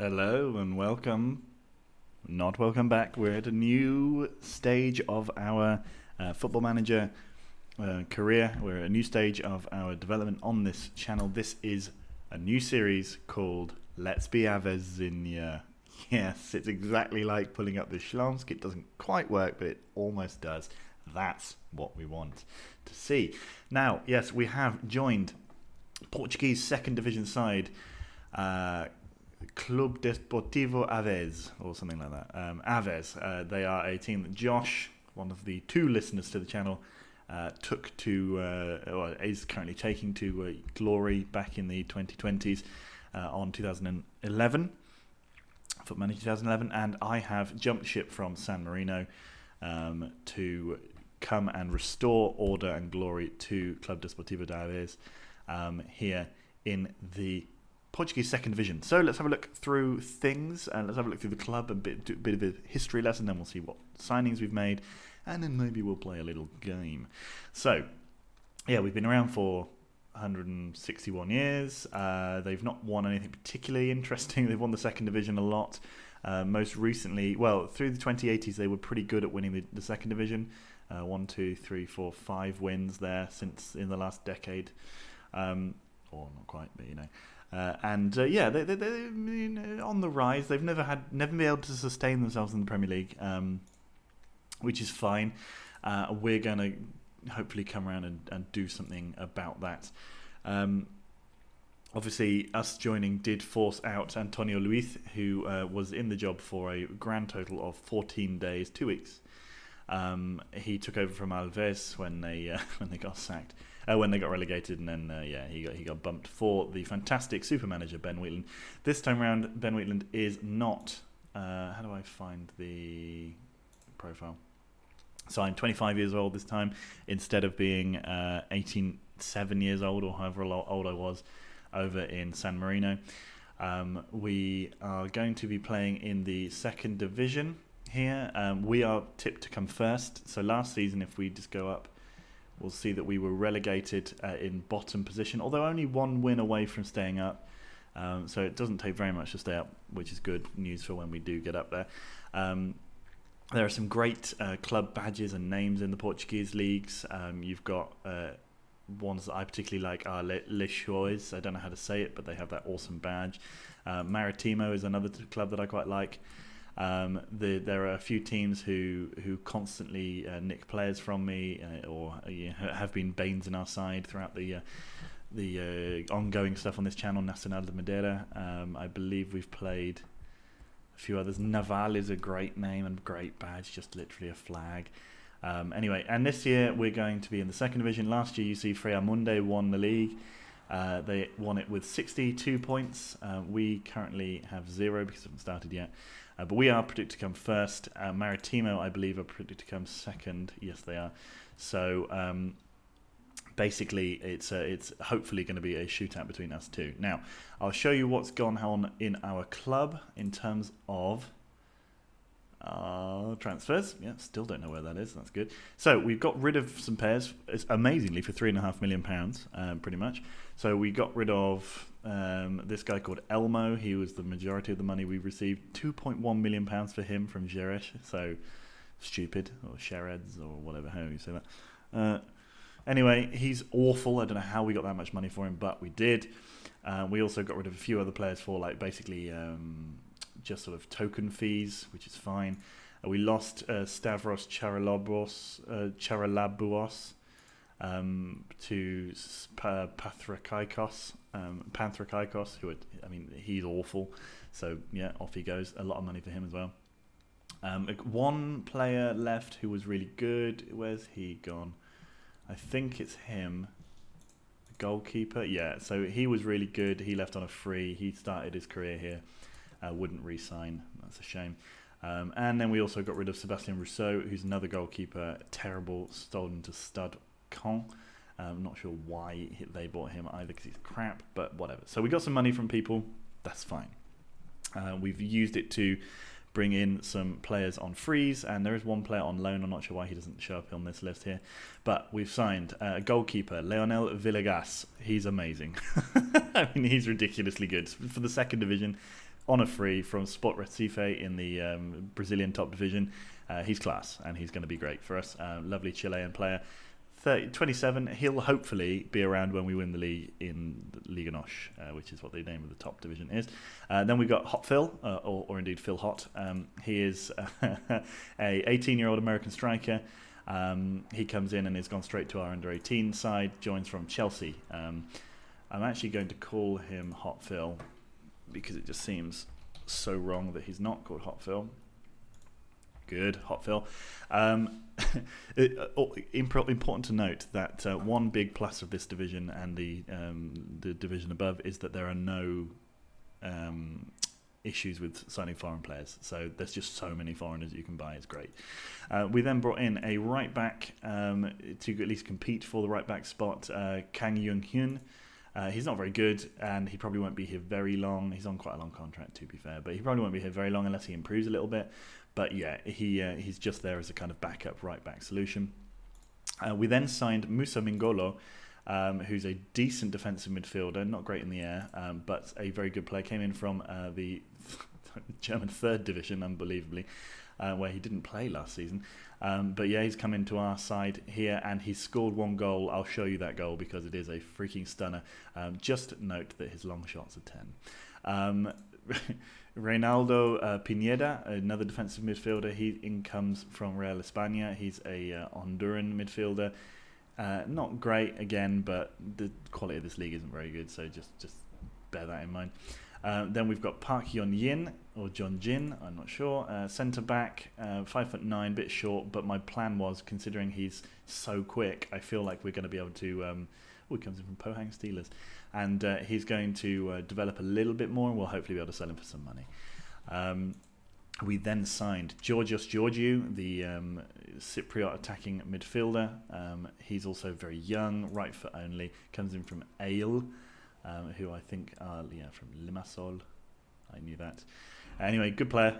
Hello and welcome. Not welcome back. We're at a new stage of our Football Manager career. We're at a new stage of our development on this channel. This is a new series called Let's Be Aves-ing. Yes, it's exactly like pulling up the Schlansk. It doesn't quite work, but it almost does. That's what we want to see. Now, yes, we have joined Portuguese second division side, Club Desportivo Aves, or something like that. Aves, they are a team that Josh, one of the two listeners to the channel, took to, or is currently taking to glory back in the 2020s on 2011, Foot Manager 2011, and I have jumped ship from San Marino to come and restore order and glory to Club Desportivo de Aves here in the Portuguese second division. So let's have a look through things, and let's have a look through the club, a bit of a history lesson, then we'll see what signings we've made, and then maybe we'll play a little game. So, yeah, we've been around for 161 years. They've not won anything particularly interesting. They've won the second division a lot. Most recently, well, through the 2080s, they were pretty good at winning the second division. 1, 2, 3, 4, 5 wins there since in the last decade. Or not quite, but you know. They're on the rise. They've never been able to sustain themselves in the Premier League, which is fine. We're going to hopefully come around and do something about that. Obviously, us joining did force out Antonio Luiz, who was in the job for a grand total of 14 days, 2 weeks. He took over from Aves when they got sacked. When they got relegated, and then he got bumped for the fantastic super manager Ben Wheatland. This time around, Ben Wheatland is not. How do I find the profile? So I'm 25 years old this time, instead of being 7 years old or however old I was over in San Marino. We are going to be playing in the second division here. We are tipped to come first. So last season, if we just go up, we'll see that we were relegated in bottom position, although only one win away from staying up. So it doesn't take very much to stay up, which is good news for when we do get up there. There are some great club badges and names in the Portuguese leagues. You've got ones that I particularly like are Leixões. I don't know how to say it, but they have that awesome badge. Maritimo is another club that I quite like. There are a few teams who constantly nick players from me, or have been banes in our side throughout the ongoing stuff on this channel. Nacional de Madeira, I believe we've played a few others. Naval is a great name and great badge, just literally a flag. Anyway, and this year we're going to be in the second division. Last year, you see, Freamunde won the league. They won it with 62 points. We currently have 0 because we haven't started yet. But we are predicted to come first. Maritimo, I believe, are predicted to come second. Yes, they are. So basically, it's hopefully going to be a shootout between us two. Now, I'll show you what's gone on in our club in terms of transfers. Yeah, still don't know where that is. That's good. So we've got rid of some pairs, amazingly, for £3.5 million, pretty much. So we got rid of this guy called Elmo. He was the majority of the money we received. £2.1 million for him from Jerez. So stupid, or Shereds, or whatever, how you say that. Anyway, he's awful. I don't know how we got that much money for him, but we did. We also got rid of a few other players for basically just sort of token fees, which is fine. We lost Stavros Charalabouos to Panthrakikos, who he's awful. So yeah, off he goes. A lot of money for him as well. One player left who was really good. Where's he gone? I think it's him. Goalkeeper. Yeah, so he was really good. He left on a free. He started his career here. Wouldn't re-sign. That's a shame. And then we also got rid of Sebastian Rousseau, who's another goalkeeper. Terrible, stolen to Stade Caen. I'm not sure why they bought him either, because he's crap, but whatever. So we got some money from people. That's fine. We've used it to bring in some players on freeze, and there is one player on loan. I'm not sure why he doesn't show up on this list here, but we've signed a goalkeeper, Leonel Villegas. He's amazing. I mean, he's ridiculously good for the second division on a free from Sport Recife in the Brazilian top division. He's class, and he's going to be great for us. Lovely Chilean player. 27, he'll hopefully be around when we win the league in Liga NOS, which is what the name of the top division is. Then we've got Hot Phil, or indeed Phil Hot. He is a 18-year-old American striker. He comes in and has gone straight to our under-18 side, joins from Chelsea. I'm actually going to call him Hot Phil because it just seems so wrong that he's not called Hot Phil. Good, Hot Phil. Important to note that one big plus of this division and the division above is that there are no issues with signing foreign players. So there's just so many foreigners you can buy. It's great. We then brought in a right back to at least compete for the right back spot, Kang Young-hyun. He's not very good, and he probably won't be here very long. He's on quite a long contract, to be fair, but he probably won't be here very long unless he improves a little bit. But yeah, he's just there as a kind of backup right-back solution. We then signed Musa Mingolo, who's a decent defensive midfielder, not great in the air, but a very good player. Came in from the German third division, unbelievably, where he didn't play last season. But yeah, he's come into our side here, and he's scored one goal. I'll show you that goal because it is a freaking stunner. Just note that his long shots are 10. Reynaldo Pineda, another defensive midfielder. He comes from Real España. He's a Honduran midfielder. Not great again, but the quality of this league isn't very good, so just bear that in mind. Then we've got Park Hyun-jin, or John Jin, I'm not sure. Centre back, 5'9", bit short, but my plan was, considering he's so quick, I feel like we're going to be able to... he comes in from Pohang Steelers. And he's going to develop a little bit more, and we'll hopefully be able to sell him for some money. We then signed Georgios Georgiou, the Cypriot attacking midfielder. He's also very young, right foot only. Comes in from Ale, who I think are from Limassol. I knew that. Anyway, good player.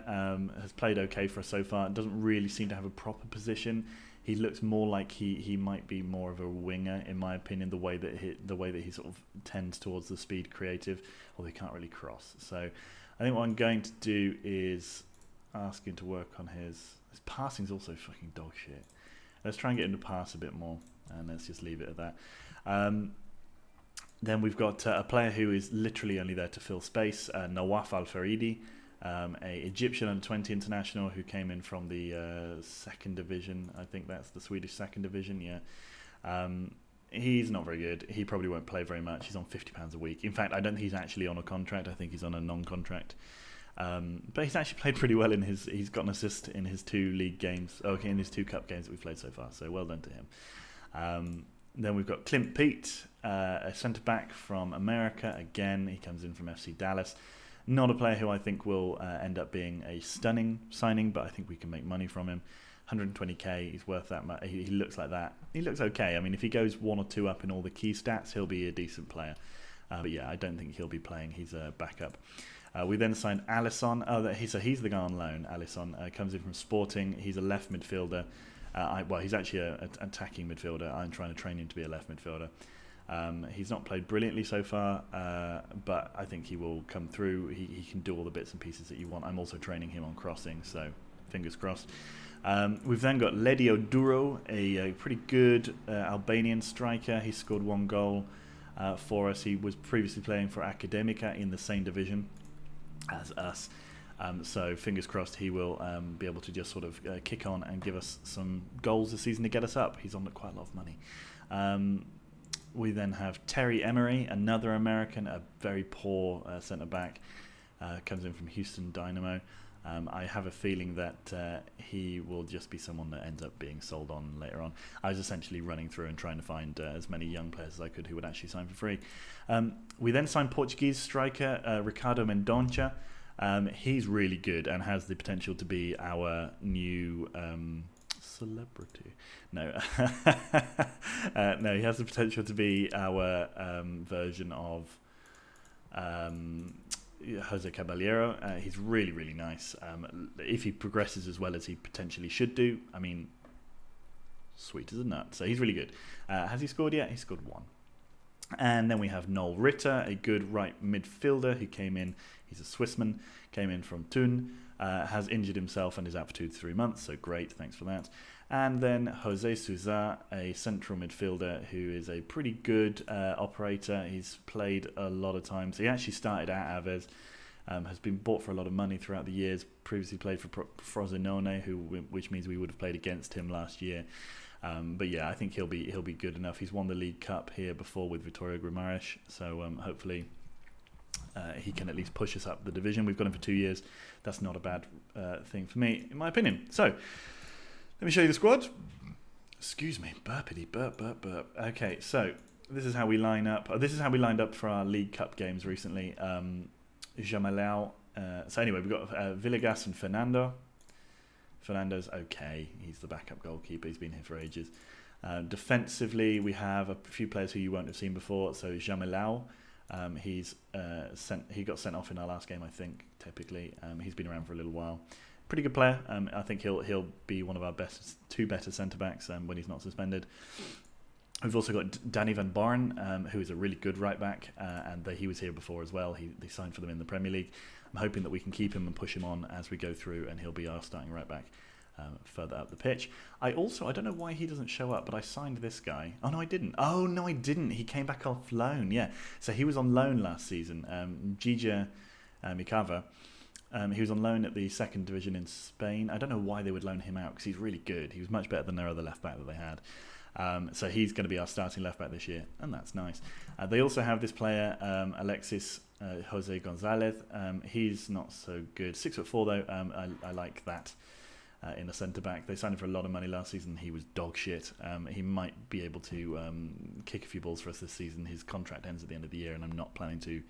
Has played okay for us so far. Doesn't really seem to have a proper position. He looks more like he might be more of a winger, in my opinion. The way that he sort of tends towards the speed creative, although he can't really cross. So I think what I'm going to do is ask him to work on his passing's also fucking dog shit. Let's try and get him to pass a bit more, and let's just leave it at that. Then we've got a player who is literally only there to fill space, Nawaf Al-Faridi, a Egyptian under-20 international who came in from the second division. I think that's the Swedish second division, yeah. He's not very good. He probably won't play very much. He's on £50 a week. In fact, I don't think he's actually on a contract. I think he's on a non-contract. But he's actually played pretty well he's got an assist in his 2 league games. In his 2 cup games that we've played so far. So well done to him. Then we've got Clint Pete, a centre-back from America. Again, he comes in from FC Dallas. Not a player who I think will end up being a stunning signing, but I think we can make money from him. 120k, he's worth that much. He looks like that. He looks okay. I mean, if he goes 1 or 2 up in all the key stats, he'll be a decent player. But yeah, I don't think he'll be playing. He's a backup. We then signed Alisson. He's the guy on loan. Alisson comes in from Sporting. He's a left midfielder. He's actually an attacking midfielder. I'm trying to train him to be a left midfielder. He's not played brilliantly so far, but I think he will come through. He can do all the bits and pieces that you want. I'm also training him on crossing, so fingers crossed. We've then got Ledio Duro, a pretty good Albanian striker. He scored 1 goal for us. He was previously playing for Academica in the same division as us. So fingers crossed he will be able to just sort of kick on and give us some goals this season to get us up. He's on quite a lot of money. We then have Terry Emery, another American, a very poor centre-back. Comes in from Houston Dynamo. I have a feeling that he will just be someone that ends up being sold on later on. I was essentially running through and trying to find as many young players as I could who would actually sign for free. We then signed Portuguese striker Ricardo Mendonça. He's really good and has the potential to be our new celebrity. No, no, he has the potential to be our version of Jose Caballero. He's really, really nice. If he progresses as well as he potentially should do, I mean, sweet as a nut. So he's really good. Has he scored yet? He scored 1. And then we have Noel Ritter, a good right midfielder who came in. He's a Swissman, came in from Thun, has injured himself and is out for 2 to 3 months. So great, thanks for that. And then Jose Souza, a central midfielder who is a pretty good operator. He's played a lot of times. He actually started at Aves, has been bought for a lot of money throughout the years. Previously played for Frosinone, which means we would have played against him last year. But yeah, I think he'll be good enough. He's won the League Cup here before with Vitória Guimarães, so hopefully he can at least push us up the division. We've got him for 2 years. That's not a bad thing for me, in my opinion. So let me show you the squad. Excuse me, burpity burp burp burp. Okay, so this is how we line up. This is how we lined up for our League Cup games recently. Jamalão. So anyway, we've got Villegas and Fernando. Fernando's okay. He's the backup goalkeeper. He's been here for ages. Defensively, we have a few players who you won't have seen before. So Jamalão, he got sent off in our last game, I think. Typically, he's been around for a little while. Pretty good player. I think he'll be one of our two better centre backs when he's not suspended. We've also got Danny van Barn, who is a really good right back, and he was here before as well. They signed for them in the Premier League. I'm hoping that we can keep him and push him on as we go through, and he'll be our starting right back further up the pitch. I don't know why he doesn't show up, but I signed this guy. Oh, no, I didn't. He came back off loan, yeah. So he was on loan last season, Gija Mikava. He was on loan at the second division in Spain. I don't know why they would loan him out, because he's really good. He was much better than their other left back that they had. So he's going to be our starting left back this year, and that's nice. They also have this player, Alexis Jose Gonzalez. He's not so good. 6'4" though. I like that in a centre back. They signed him for a lot of money last season. He was dog shit. He might be able to kick a few balls for us this season. His contract ends at the end of the year, and I'm not planning to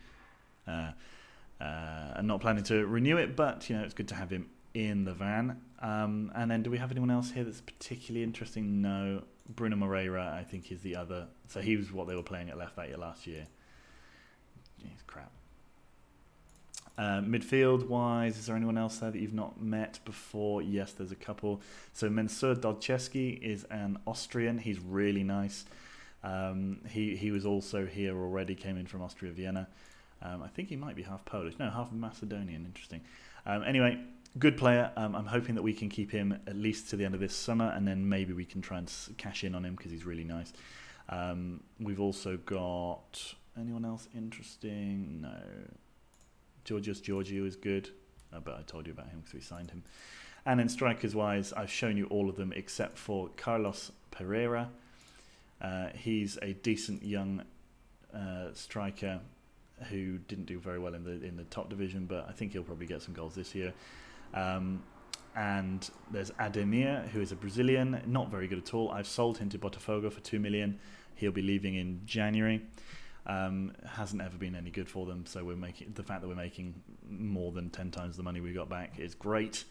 renew it. But it's good to have him in the van. And then, do we have anyone else here that's particularly interesting? No. Bruno Moreira, I think, is the other. So he was what they were playing at left back last year. Jeez, crap. Midfield wise, is there anyone else there that you've not met before? Yes, there's a couple. So Mensur Dolczewski is an Austrian. He's really nice. He was also here already. Came in from Austria Vienna. I think he might be half Polish. No, half Macedonian. Interesting. Anyway. Good player. I'm hoping that we can keep him at least to the end of this summer, and then maybe we can try and cash in on him because he's really nice. We've also got anyone else interesting? No. Georgios Georgiou is good, but I told you about him because we signed him. And then strikers-wise, I've shown you all of them except for Carlos Pereira. He's a decent young striker who didn't do very well in the top division, but I think he'll probably get some goals this year. And there's Ademir, who is a Brazilian, not very good at all. I've sold him to Botafogo for 2 million. He'll be leaving in January. Hasn't ever been any good for them, so the fact that we're making more than 10 times the money we got back is great.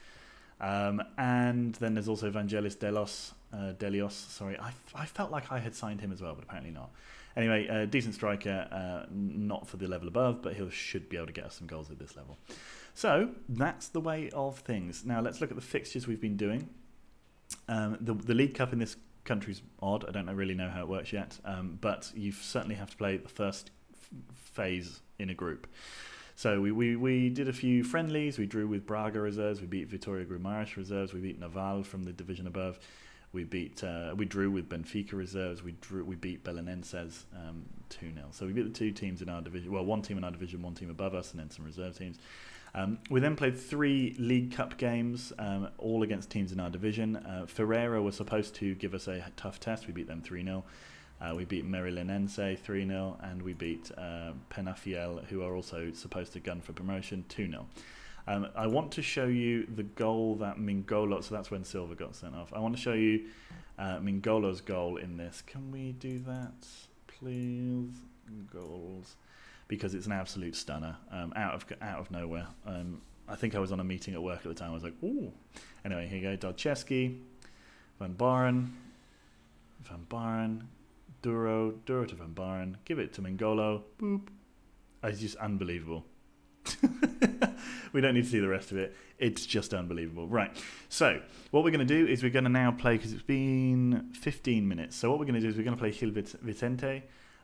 And then there's also Vangelis Delios. Sorry, I felt like I had signed him as well, but apparently not. Anyway, a decent striker, not for the level above, but he should be able to get us some goals at this level. So that's the way of things. Now let's look at the fixtures we've been doing. The League Cup in this country's odd. I don't really know how it works yet, but you certainly have to play the first phase in a group. So we did a few friendlies. We drew with Braga reserves. We beat Vitória Guimarães reserves. We beat Naval from the division above. We drew with Benfica reserves. We beat Belenenses 2-0. So we beat the two teams in our division. Well, one team in our division, one team above us, and then some reserve teams. We then played 3 League Cup games, all against teams in our division. Ferreira was supposed to give us a tough test. We beat them 3-0. We beat Merilinense 3-0, and we beat Penafiel, who are also supposed to gun for promotion, 2-0. I want to show you the goal that Mingolo, so that's when Silva got sent off. I want to show you Mingolo's goal in this. Can we do that, please? Goals. Because it's an absolute stunner, out of nowhere. I think I was on a meeting at work at the time. I was like, ooh. Anyway, here you go. Dolczewski, Van Baren, Duro to Van Baren. Give it to Mingolo. Boop. It's just unbelievable. We don't need to see the rest of it. It's just unbelievable. Right. So what we're going to do is we're going to now play, because it's been 15 minutes. So what we're going to do is we're going to play Gil Vicente.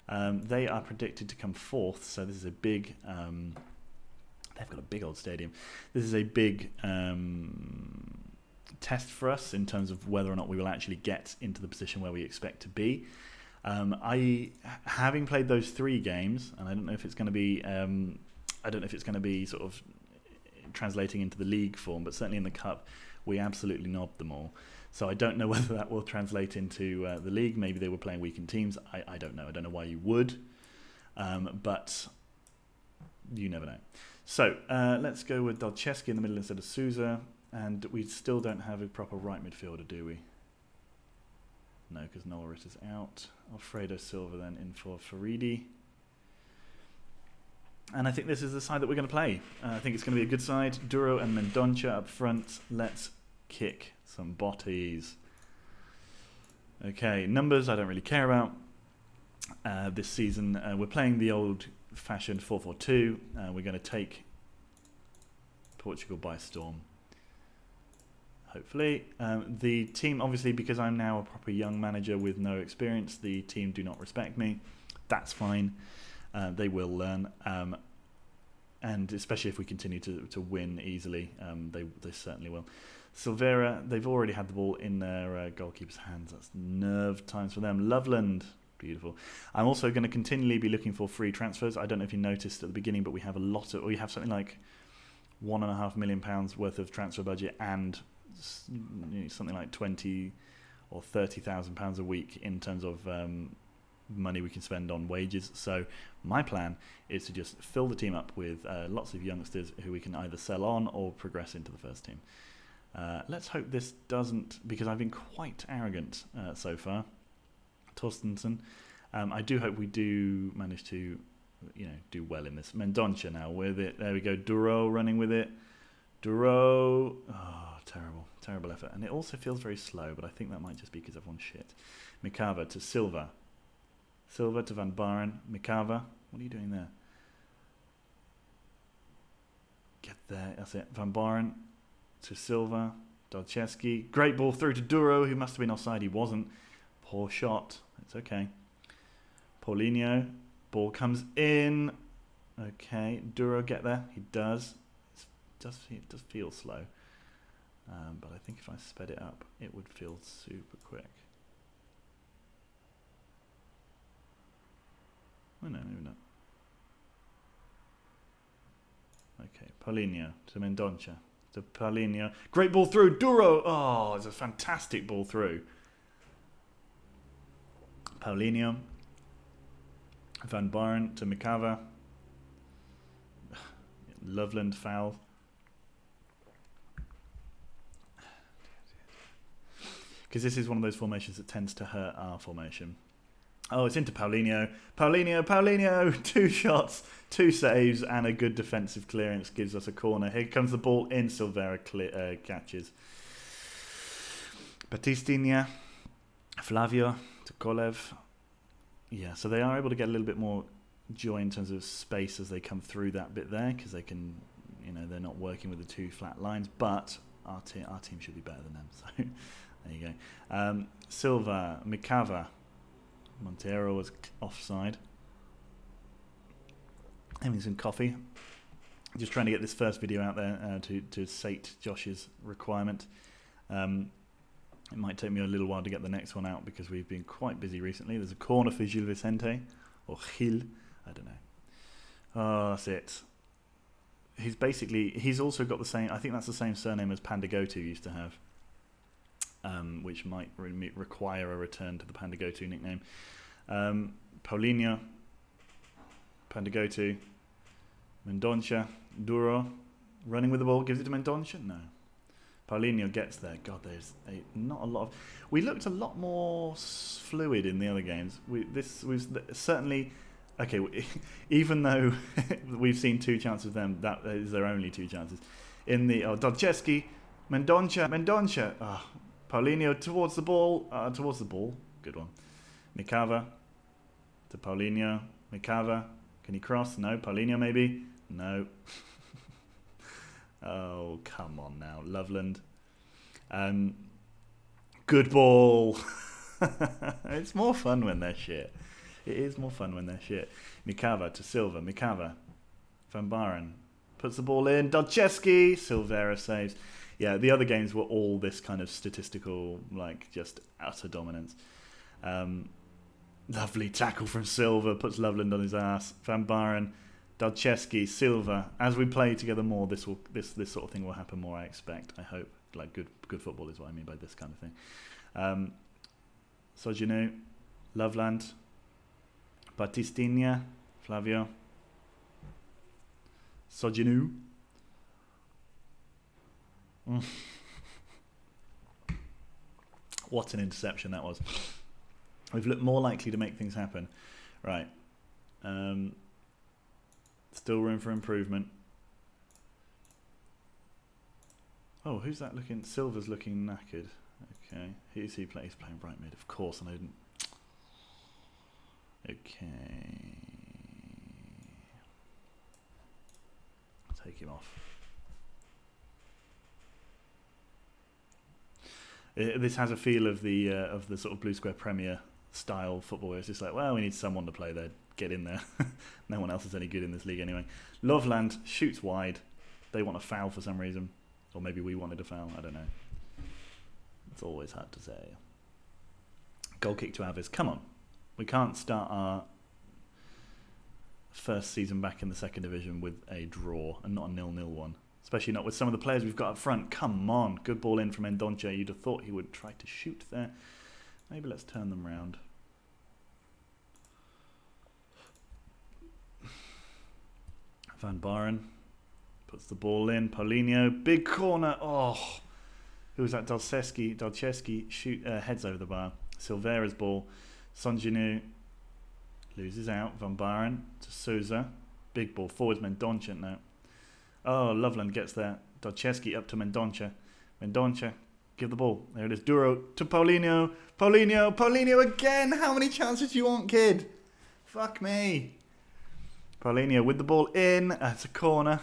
They are predicted to come fourth. So this is a big... they've got a big old stadium. This is a big test for us in terms of whether or not we will actually get into the position where we expect to be. Having played those 3 games, and I don't know if it's going to be... I don't know if it's going to be sort of translating into the league form, but certainly in the cup, we absolutely knobbed them all. So I don't know whether that will translate into the league. Maybe they were playing weakened teams. I don't know. I don't know why you would, but you never know. So let's go with Dolceski in the middle instead of Souza, and we still don't have a proper right midfielder, do we? No, because Norit is out. Alfredo Silva then in for Faridi. And I think this is the side that we're going to play. I think it's going to be a good side. Duro and Mendonça up front. Let's kick some botties. Okay, numbers I don't really care about. This season we're playing the old-fashioned 4-4-2. We're going to take Portugal by storm. Hopefully. The team, obviously, because I'm now a proper young manager with no experience, the team do not respect me. That's fine. They will learn, and especially if we continue to win easily, they certainly will. Silveira, they've already had the ball in their goalkeeper's hands. That's nerve times for them. Loveland, beautiful. I'm also going to continually be looking for free transfers. I don't know if you noticed at the beginning, but we have we have something like £1.5 million worth of transfer budget, and something like 20 or 30,000 pounds a week in terms of money we can spend on wages. So my plan is to just fill the team up with lots of youngsters who we can either sell on or progress into the first team. Let's hope this doesn't, because I've been quite arrogant so far. Torstensen, I do hope we do manage to do well in this. Mendonça now with it. There we go. Duro running with it. Duro, terrible effort, and it also feels very slow, but I think that might just be because everyone's shit. Mikava to Silva. Silva to Van Baren. Mikava, what are you doing there? Get there, that's it. Van Baren to Silva. Dolceski. Great ball through to Duro, who must have been offside. He wasn't. Poor shot. It's okay. Paulinho. Ball comes in. Okay. Duro, get there. He does. It does feel slow. But I think if I sped it up, it would feel super quick. Oh no, maybe not. Okay, Paulinho to Mendonça to Paulinho. Great ball through. Duro. Oh, it's a fantastic ball through. Paulinho. Van Baren to Mikava. Loveland foul. Because this is one of those formations that tends to hurt our formation. Oh, it's into Paulinho. Paulinho! 2 shots, 2 saves, and a good defensive clearance gives us a corner. Here comes the ball in. Silveira catches. Batistinha. Flavio to Kolev. Yeah, so they are able to get a little bit more joy in terms of space as they come through that bit there, because they can, they're not working with the 2 flat lines, but our team should be better than them. So there you go. Silva, Mikava. Montero was offside. Having some coffee. Just trying to get this first video out there to sate Josh's requirement. It might take me a little while to get the next one out because we've been quite busy recently. There's a corner for Gil Vicente. Or Gil. I don't know. Oh, that's it. He's also got the same, I think that's the same surname as Pandagotu used to have. Which might require a return to the Pandagotu nickname. Paulinho, Pandagotu, Mendonça, Duro, running with the ball, gives it to Mendonça? No. Paulinho gets there. God, there's not a lot of... We looked a lot more fluid in the other games. This was certainly... Okay, even though we've seen 2 chances of them, that is their only 2 chances. In the... Dolceski, Mendonça. Paulinho towards the ball. Good one. Mikava to Paulinho. Mikava. Can he cross? No. Paulinho maybe. No. Oh, come on now. Loveland. Good ball. It's more fun when they're shit. It is more fun when they're shit. Mikava to Silva. Mikava. Van Baren puts the ball in. Dolceski. Silvera saves. Yeah, the other games were all this kind of statistical, like, just utter dominance. Lovely tackle from Silva. Puts Loveland on his ass. Van Baren. Dolceski. Silva. As we play together more, this sort of thing will happen more, I expect. I hope. Like, good football is what I mean by this kind of thing. Soginu. Loveland. Battistinia. Flavio. Soginu. What an interception that was. We've looked more likely to make things happen. Right. Still room for improvement. Oh, who's that looking? Silva's looking knackered. Okay. Who's he playing? He's playing right mid, of course. And I didn't. Okay. I'll take him off. This has a feel of the sort of Blue Square Premier style football. Where it's just like, well, we need someone to play there. Get in there. No one else is any good in this league anyway. Loveland shoots wide. They want a foul for some reason. Or maybe we wanted a foul. I don't know. It's always hard to say. Goal kick to Aves. Come on. We can't start our first season back in the second division with a draw and not a 0-0 one. Especially not with some of the players we've got up front. Come on. Good ball in from Endonche. You'd have thought he would try to shoot there. Maybe let's turn them round. Van Baren puts the ball in. Paulinho. Big corner. Oh. Who was that? Dolceski shoot, heads over the bar. Silvera's ball. Songinu loses out. Van Baren to Souza. Big ball. Forwards Mendonça now. Oh, Loveland gets there. Dolceski up to Mendonça. Mendonça, give the ball. There it is. Duro to Paulinho. Paulinho again. How many chances do you want, kid? Fuck me. Paulinho with the ball in. It's a corner.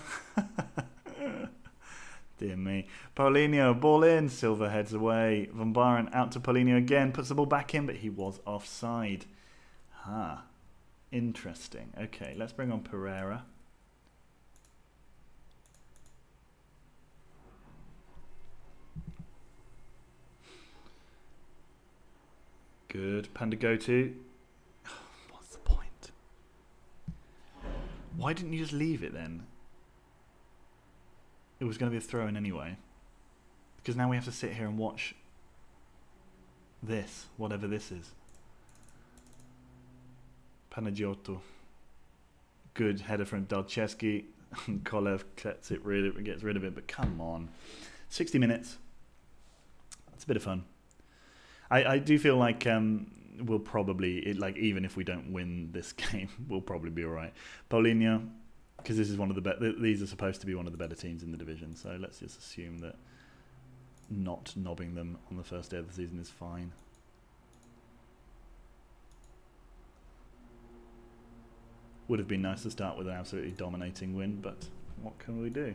Dear me. Paulinho, ball in. Silva heads away. Van Baren out to Paulinho again. Puts the ball back in, but he was offside. Interesting. Okay, let's bring on Pereira. Good. Pandagotu. What's the point? Why didn't you just leave it then? It was going to be a throw-in anyway. Because now we have to sit here and watch this, whatever this is. Panagiotto. Good header from Dolceski. Kolev gets rid of it, but come on. 60 minutes. It's a bit of fun. I do feel like we'll probably, even if we don't win this game, we'll probably be all right. Paulinho, because this is one of the better. These are supposed to be one of the better teams in the division, so let's just assume that not knobbing them on the first day of the season is fine. Would have been nice to start with an absolutely dominating win, but what can we do?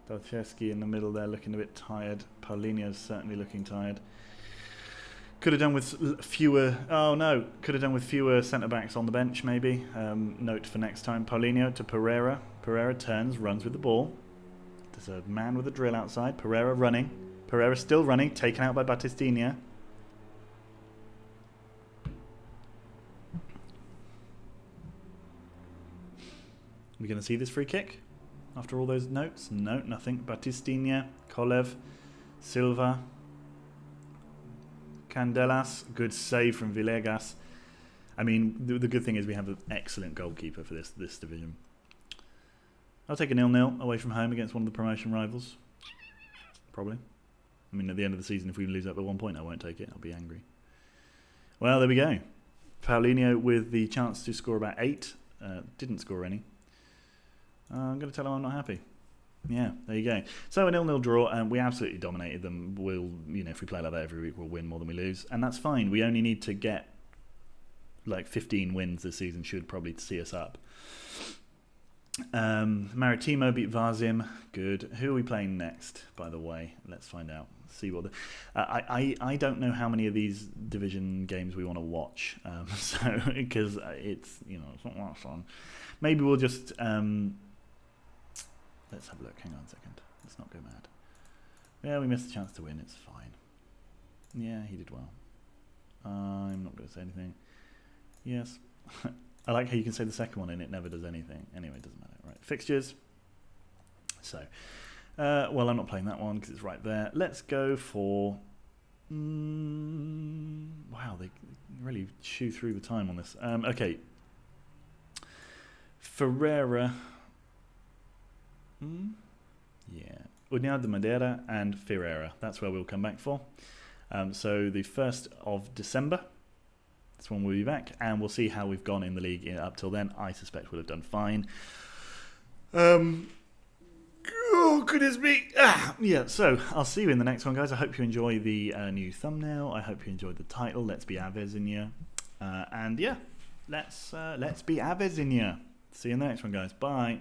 Dolceski in the middle there looking a bit tired. Paulinho's certainly looking tired. Could have done with fewer... Oh no, could have done with fewer centre-backs on the bench maybe. Note for next time. Paulinho to Pereira. Pereira turns, runs with the ball. There's a man with a drill outside. Pereira running. Pereira still running, taken out by Battistinia. We're going to see this free kick? After all those notes? No, nothing. Battistinia, Kolev, Silva, Candelas. Good save from Villegas. I mean, the good thing is we have an excellent goalkeeper for this division. I'll take a 0-0 away from home against one of the promotion rivals. Probably. I mean, at the end of the season, if we lose up by 1 point, I won't take it. I'll be angry. Well, there we go. Paulinho with the chance to score about 8. Didn't score any. I'm going to tell him I'm not happy. Yeah, there you go. So a 0-0 draw, and we absolutely dominated them. We'll, if we play like that every week, we'll win more than we lose, and that's fine. We only need to get like 15 wins this season should probably see us up. Maritimo beat Varzim. Good. Who are we playing next, by the way? Let's find out. See what I don't know how many of these division games we want to watch. So because it's it's not that fun. Maybe we'll just let's have a look. Hang on a second. Let's not go mad. Yeah, we missed a chance to win. It's fine. Yeah, he did well. I'm not going to say anything. Yes. I like how you can say the second one and it never does anything. Anyway, it doesn't matter. Right, fixtures. So, well, I'm not playing that one because it's right there. Let's go for... wow, they really chew through the time on this. Okay. Ferreira. Yeah. União de Madeira and Ferreira. That's where we'll come back for. So the 1st of December. That's when we'll be back, and we'll see how we've gone in the league up till then. I suspect we'll have done fine. Oh, goodness me. Yeah, so I'll see you in the next one, guys. I hope you enjoy the new thumbnail. I hope you enjoyed the title. Let's be Aves-ing. And yeah, let's be Aves-ing. See you in the next one, guys. Bye.